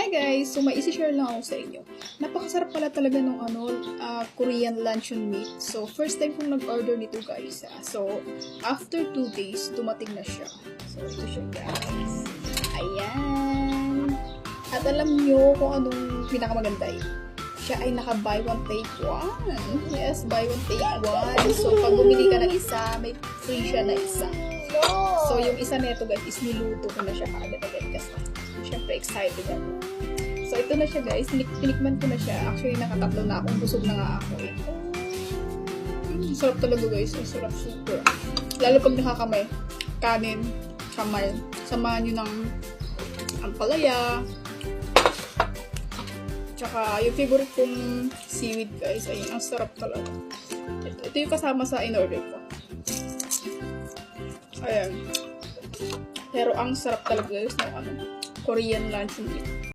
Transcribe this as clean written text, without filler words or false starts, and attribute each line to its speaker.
Speaker 1: Hi guys! So may isi-share lang ako sa inyo. Napakasarap pala talaga ng Korean luncheon meat. So first time kong nag-order nito guys. So after 2 days, dumating na siya. So ito siya guys. Ayan! At alam nyo kung anong pinakamaganda eh. Siya ay naka buy one take one. Yes, buy one take one. So pag bumili ka ng isa, may free siya na isa. So yung isa neto guys is niluto ko na siya kaagad-agad kasi syempre excited ako. So ito na siya guys, tinikman ko na siya. Actually nakatatlo na akong busog na nga ako eh. Sarap talaga guys, ang sarap super. Lalo pag nakakamay, kanin, kamay, samahan nyo ng ampalaya. Tsaka yung favorite kong seaweed guys, ayun, ang sarap talaga. Ito yung kasama sa in-order ko. Ayan. Pero ang sarap talaga guys ng Korean luncheon meat.